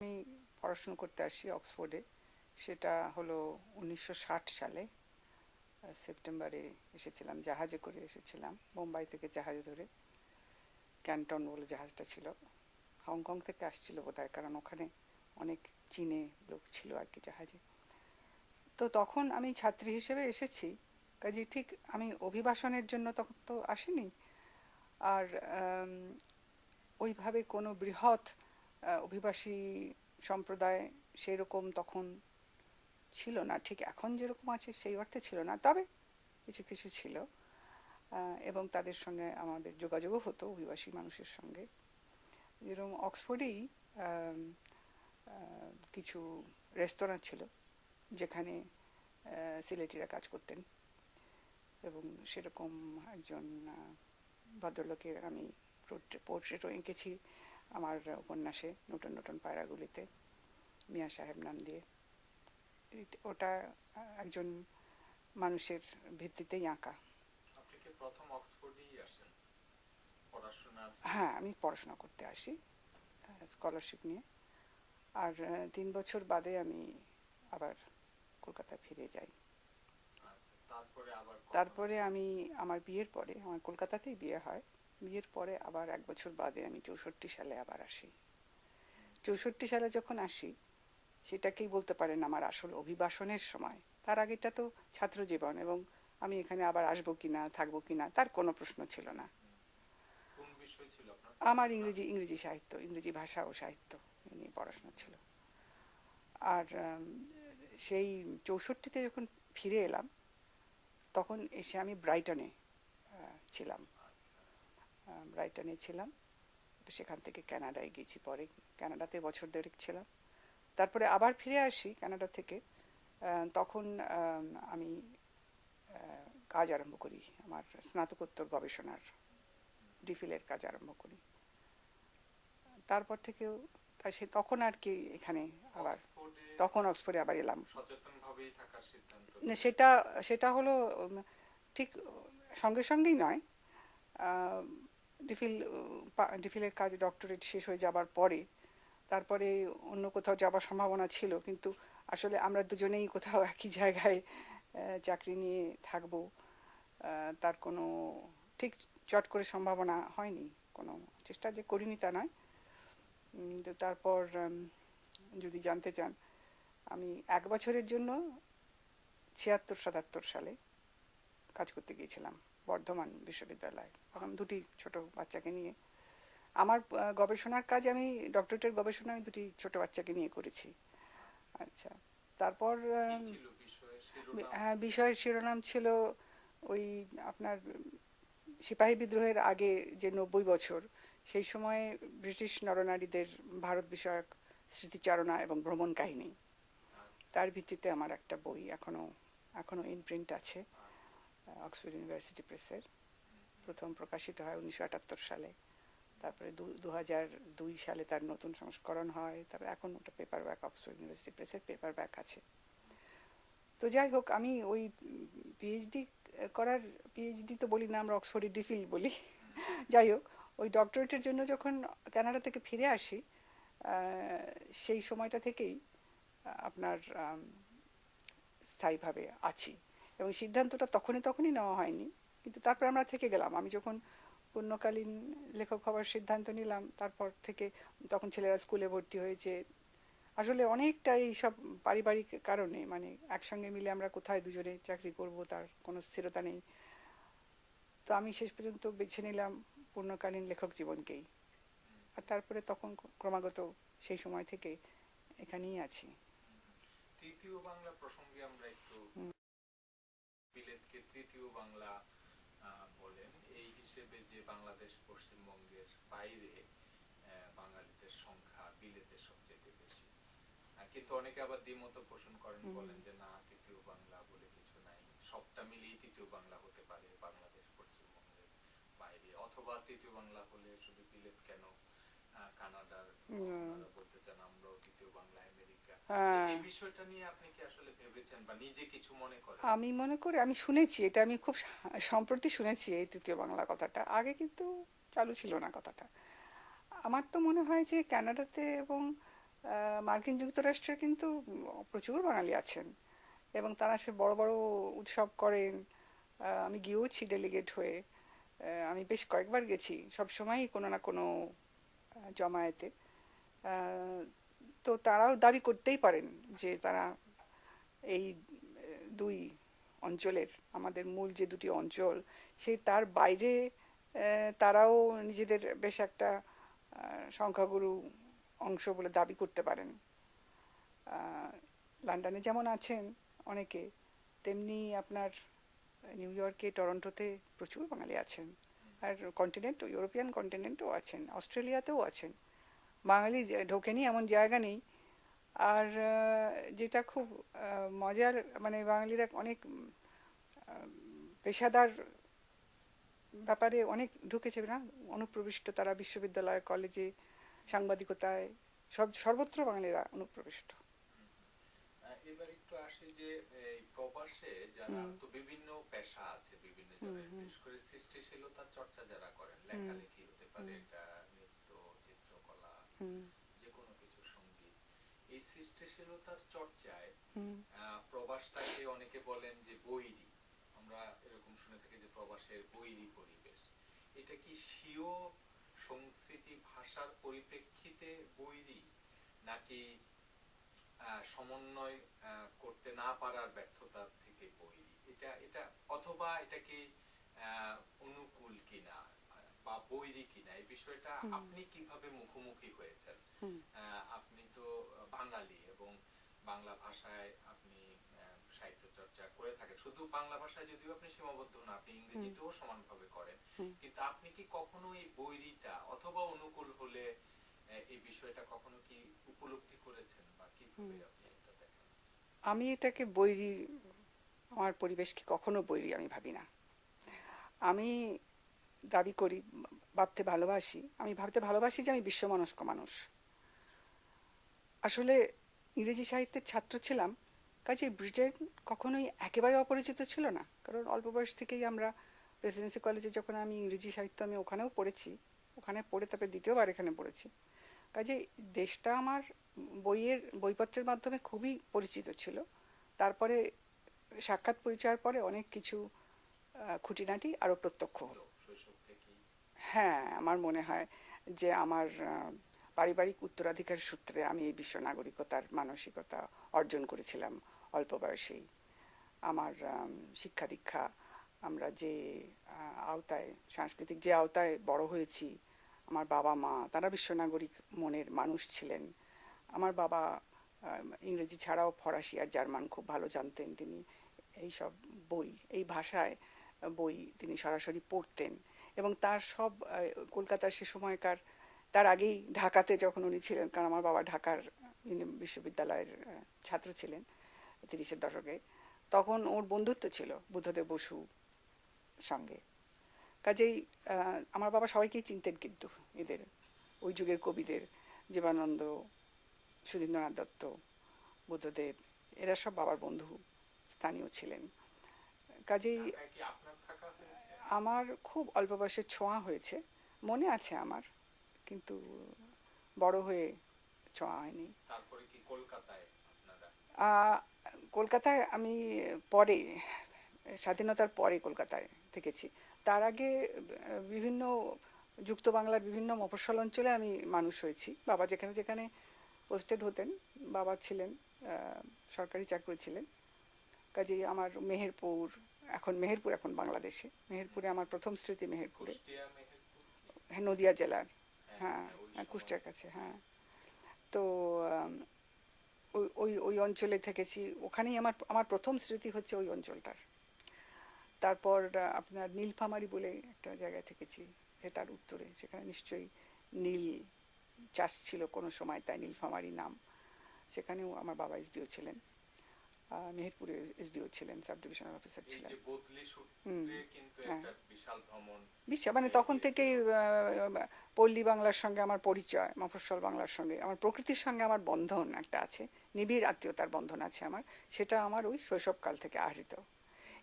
আমি পড়াশুনো করতে আসি অক্সফোর্ডে। সেটা হলো 1960 সালে সেপ্টেম্বরে এসেছিলাম, জাহাজে করে এসেছিলাম বোম্বাই থেকে জাহাজে ধরে। ক্যান্টন বলে জাহাজটা ছিল, হংকং থেকে আসছিল বোধহয়, কারণ ওখানে অনেক চীনে লোক ছিল আর কি জাহাজে। তো তখন আমি ছাত্রী হিসেবে এসেছি, কাজে ঠিক আমি অভিবাসনের জন্য তখন তো আসিনি। আর আম, ওইভাবে কোনো বৃহৎ অভিবাসী সম্প্রদায় সেরকম তখন ছিল না, ঠিক এখন যেরকম আছে সেই অর্থে ছিল না, তবে কিছু কিছু ছিল। এবং তাদের সঙ্গে আমাদের যোগাযোগও হতো অভিবাসী মানুষের সঙ্গে। যেরকম অক্সফোর্ডেই আম, কিছু রেস্তোরাঁ ছিল যেখানে সিলেটিরা কাজ করতেন, এবং সেরকম একজন ভদ্রলোকের আমি পোর্ট্রেটও এঁকেছি আমার উপন্যাসে নতুন নতুন পায়রাগুলিতে, মিয়া সাহেব নাম দিয়ে। ওটা একজন মানুষের ভিত্তিতেই আঁকা। আপনি কি প্রথম অক্সফোর্ডেই আসেন পড়াশোনার? হ্যাঁ, আমি পড়াশোনা করতে আসি স্কলারশিপ নিয়ে। আর 3 বছর বাদে আমি আবার কলকাতায় ফিরে যাই। তারপরে আমি আমার বিয়ের পরে, আমার কলকাতাতেই বিয়ে হয়, বিয়ের পরে আবার 1 বছর বাদে আমি 64 সালে আবার আসি। 64 সালে যখন আসি, সেটাকেই বলতে পারেন আমার আসল অভিবাসনের সময়। তার আগেটা তো ছাত্র জীবন, এবং আমি এখানে আবার আসবো কিনা থাকবো কিনা তার কোনো প্রশ্ন ছিল না। কোন বিষয় ছিল আপনার? আমার ইংরেজি সাহিত্য, ইংরেজি ভাষা ও সাহিত্য নিয়ে পড়াশোনা ছিল। আর সেই 64তে যখন ফিরে এলাম, তখন এসে আমি ব্রাইটনে ছিলাম। ব্রাইটনে ছিলাম, সেখান থেকে কানাডায় গেছি পরে। কানাডাতে বছর দেড়েক ছিলাম, তারপরে আবার ফিরে আসি কানাডা থেকে। তখন আমি কাজ আরম্ভ করি, আমার স্নাতকোত্তর গবেষণার ডিফিলের কাজ আরম্ভ করি। তারপর থেকেও তখন আর কি এখানে আবার, তখন অক্সফোর্ডে আবার এলাম। সচেতনভাবেই থাকার সিদ্ধান্ত সেটা সেটা হলো ঠিক সঙ্গে সঙ্গেই নয়। ডিফিল ডিফিলের কাজ ডক্টরেট শেষ হয়ে যাবার পরে, তারপরে অন্য কোথাও যাবার সম্ভাবনা ছিল, কিন্তু আসলে আমরা দুজনেই কোথাও একই জায়গায় চাকরি নিয়ে থাকবো তার কোনো ঠিক চট করে সম্ভাবনা হয়নি। কোনো চেষ্টা যে করিনি তা নয়। তো তারপর যদি জানতে চান, আমি 1 বছরের জন্য 76-77 সালে কাজ করতে গিয়েছিলাম বর্ধমান বিশ্ববিদ্যালয়ে, তখন 2টি ছোট বাচ্চাকে নিয়ে। আমার গবেষণার কাজ, আমি ডক্টরেটের গবেষণা আমি 2টি ছোট বাচ্চাকে নিয়ে করেছি। আচ্ছা, তারপর হ্যাঁ, বিষয়ের শিরোনাম ছিল ওই আপনার সিপাহী বিদ্রোহের আগে যে 90 বছর, সেই সময়ে ব্রিটিশ নরনারীদের ভারত বিষয়ক স্মৃতিচারণা এবং ভ্রমণ কাহিনী, তার ভিত্তিতে আমার একটা বই এখনো এখনো ইন প্রিন্ট আছে। অক্সফোর্ড ইউনিভার্সিটি প্রেসের, প্রথম প্রকাশিত হয় 1978 সালে। তারপরে 2002 সালে তার নতুন সংস্করণ হয়। তারপরে এখন ওটা পেপার ব্যাক, অক্সফোর্ড ইউনিভার্সিটি প্রেসের পেপার ব্যাক আছে। তো যাই হোক, আমি ওই পিএইচডি করার, পিএইচডি তো বলি না আমরা, অক্সফোর্ডে ডিফিল বলি। যাই হোক, ওই ডক্টরেটের জন্য যখন কানাডা থেকে ফিরে আসি, সেই সময়টা থেকেই আপনার স্থায়ীভাবে আছি। এবং সিদ্ধান্তটা তখনই নেওয়া হয়নি, কিন্তু তারপর আমরা থেকে গেলাম। আমি যখন পূর্ণকালীন লেখক হওয়ার সিদ্ধান্ত নিলাম, তারপর থেকে তখন ছেলেরা স্কুলে ভর্তি হয়েছে। আসলে অনেকটা এই সব পারিবারিক কারণে, মানে একসঙ্গে মিলে আমরা কোথায় দুজনে চাকরি করব তার কোনো স্থিরতা নেই। তো আমি শেষ পর্যন্ত বেছে নিলাম পূর্ণকালীন লেখক জীবনকেই। আর তারপরে তখন ক্রমাগত সেই সময় থেকে এখানেই আছি। তৃতীয় বাংলা প্রসঙ্গে আমরা একটু, বিলেতকে তৃতীয় বাংলা বলেন এই হিসেবে যে বাংলাদেশ পশ্চিমবঙ্গের বাইরে বাঙালিদের সংখ্যা বিলেতে সবচেয়ে বেশি, কিন্তু অনেকে আবার দ্বিমত পোষণ করেন, বলেন যে না, তৃতীয় বাংলা বলে কিছু নাই, সবটা মিলিয়ে তৃতীয় বাংলা হতে পারে বাংলাদেশ পশ্চিমবঙ্গের বাইরে, অথবা তৃতীয় বাংলা হলে শুধু বিলেত কেন, কানাডার বলতে চান আমরাও তৃতীয় বাংলা, আমেরিকা। এই বিষয়টা নিয়ে আপনি কি আসলে ভেবেছেন বা নিজে কিছু মনে করেন? আমি মনে করি, আমি শুনেছি এটা, আমি খুব সম্প্রতি শুনেছি এই তৃতীয় বাংলা কথাটা, আগে কিন্তু চালু ছিল না কথাটা। আমার তো মনে হয় যে কানাডাতে এবং মার্কিন যুক্তরাষ্ট্রে কিন্তু প্রচুর বাঙালি আছেন এবং তারা সে বড় বড় উৎসব করেন। আমি গিয়েওছি ডেলিগেট হয়ে। আমি বেশ কয়েকবার গেছি, সবসময়ই কোনো না কোনো জমায়েতে। আহ, তো তারাও দাবি করতেই পারেন যে তারা এই দুই অঞ্চলের, আমাদের মূল যে দুটি অঞ্চল, সেই তার বাইরে তারাও নিজেদের বেশ একটা সংখ্যাগুরু অংশ বলে দাবি করতে পারেন। লন্ডনে যেমন আছেন অনেকে, তেমনি আপনার নিউ ইয়র্কে, টরন্টোতে প্রচুর বাঙালি আছেন। আর কন্টিনেন্ট, ইউরোপিয়ান কন্টিনেন্টও আছেন, অস্ট্রেলিয়াতেও আছেন। বাঙালি ঢোকেনি এমন জায়গা নেই। আর যেটা খুব মজার, মানে বাঙালিরা অনেক পেশাদার ব্যাপারে অনেক ঢুকেছে না, অনুপ্রবিষ্ট তারা বিশ্ববিদ্যালয়, কলেজে, সাংবাদিকতায়, সর্বত্র বাঙালিরা অনুপ্রবিষ্ট। এবার একটু আসি যে এই প্রবাসে যারা তো বিভিন্ন পেশা আছে বিভিন্ন জনের, বিশেষ করে সৃষ্টিশীলতার চর্চা যারা করেন, লেখালেখি হতে পারে, এটা নৃত্য, চিত্রকলা, যে কোনো কিছু, সঙ্গীত, এই সৃষ্টিশীলতার চর্চায় প্রবাসটাকে অনেকে বলেন যে বৈরী। আমরা এরকম শুনে থাকি যে প্রবাসের বৈরী পরিবেশ। এটা কি স্বীয় সংস্কৃতি ভাষার পরিপ্রেক্ষিতে বৈরী, নাকি সমন্বয় করতে না পারার ব্যর্থতা থেকে বৈরী? এটা এটা অথবা এটা কি অনুকূল কিনা বা বৈরী কিনা, এই বিষয়টা আপনি কিভাবে মুখোমুখি হয়েছেন? আপনি তো বাঙালি এবং বাংলা ভাষায় আপনি সাহিত্য চর্চা করে থাকেন। শুধু বাংলা ভাষায় যদিও আপনি সীমাবদ্ধ না, আপনি ইংরেজিতেও সমানভাবে করেন, কিন্তু আপনি কি কখনো এই বৈরীটা অথবা অনুকূল হলে এই বিষয়টা কখনো কি উপলব্ধি করেছেন, বা কিভাবে আপনি এটা দেখেন? আমি এটাকে বৈরী, আমার পরিবেশকে কখনো বৈরী আমি ভাবি না। আমি দাবি করি, ভাবতে ভালোবাসি, আমি ভাবতে ভালোবাসি যে আমি বিশ্বমনস্ক মানুষ। আসলে ইংরেজি সাহিত্যের ছাত্র ছিলাম, কাজে ব্রিটেন কখনোই একেবারে অপরিচিত ছিল না, কারণ অল্প বয়স থেকেই আমরা প্রেসিডেন্সি কলেজে যখন আমি ইংরেজি সাহিত্য আমি ওখানেও পড়েছি, ওখানে পড়ে তারপরে দ্বিতীয়বার এখানে পড়েছি। কাজে দেশটা আমার বইপত্রের মাধ্যমে খুবই পরিচিত ছিল। তারপরে সাক্ষাৎ পরিচয়ের পরে অনেক কিছু খুঁটিনাটি আরও প্রত্যক্ষ হলো। হ্যাঁ, আমার মনে হয় যে আমার পারিবারিক উত্তরাধিকার সূত্রে আমি এই বিশ্ব নাগরিকতার মানসিকতা অর্জন করেছিলাম অল্প বয়সেই। আমার শিক্ষা দীক্ষা, আমরা যে আওতায়, সাংস্কৃতিক যে আওতায় বড় হয়েছি, আমার বাবা মা তারা বিশ্বনাগরিক মনের মানুষ ছিলেন। আমার বাবা ইংরেজি ছাড়াও ফরাসি আর জার্মান খুব ভালো জানতেন। তিনি এই সব বই, এই ভাষায় বই তিনি সরাসরি পড়তেন এবং তার সব কলকাতার সে সময়কার, তার আগেই ঢাকাতে যখন উনি ছিলেন, কারণ আমার বাবা ঢাকার বিশ্ববিদ্যালয়ের ছাত্র ছিলেন 30-এর দশকে, তখন ওর বন্ধুত্ব ছিল বুদ্ধদেব বসু সঙ্গে। কাজেই আমার বাবা সবাইকেই চিনতেন, কিন্তু এদের ওই যুগের কবিদের, জীবনানন্দ, সুধীন্দ্রনাথ দত্ত, বুদ্ধদেব, এরা সব বাবার বন্ধু, স্থানীয় ছিলেন। কাজেই আমার খুব অল্প বয়সে ছোঁয়া হয়েছে, মনে আছে আমার, কিন্তু বড় হয়ে ছোঁয়া হয়নি। তারপরে কি কলকাতায় আপনারা? কলকাতায় আমি পরে, স্বাধীনতার পরে কলকাতায় থেকেছি। তার আগে বিভিন্ন যুক্ত বাংলার বিভিন্ন মফস্বল অঞ্চলে আমি মানুষ হয়েছি। বাবা যেখানে যেখানে পোস্টেড হতেন, বাবা ছিলেন সরকারি চাকরি ছিলেন। কাজেই আমার মেহেরপুর, এখন বাংলাদেশে, মেহেরপুরে আমার প্রথম স্মৃতি মেহেরপুরে। হ্যাঁ, নদিয়া জেলার, হ্যাঁ, কুষ্টিয়ার কাছে, হ্যাঁ। তো ওই ওই ওই অঞ্চলে থেকেছি, ওখানেই আমার আমার প্রথম স্মৃতি হচ্ছে ওই অঞ্চলটার। তারপর আপনার নীলফামারী বলে একটা জায়গায় থেকেছি, এটার উত্তরে, সেখানে নিশ্চয়ই নীল চাষ ছিল কোনো সময়, তাই নীলফামারী নাম। সেখানেও আমার বাবা এসডিও ছিলেন, মেহেরপুরে এসডিও ছিলেন, সাব ডিভিশনাল অফিসার ছিলেন। মানে তখন থেকেই পল্লী বাংলার সঙ্গে আমার পরিচয়, মফস্বল বাংলার সঙ্গে আমার, প্রকৃতির সঙ্গে আমার বন্ধন একটা আছে, নিবিড় আত্মীয়তার বন্ধন আছে আমার, সেটা আমার ওই শৈশবকাল থেকে আহরিত।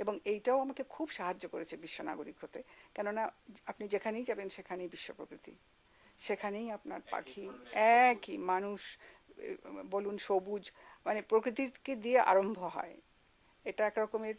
এবং এইটাও আমাকে খুব সাহায্য করেছে বিশ্ব নাগরিক হতে, কেননা আপনি যেখানেই যাবেন সেখানেই বিশ্ব প্রকৃতি, সেখানেই আপনার পাখি, একই মানুষ, বলুন সবুজ, মানে প্রকৃতিকে দিয়ে আরম্ভ হয়। এটা এক রকমের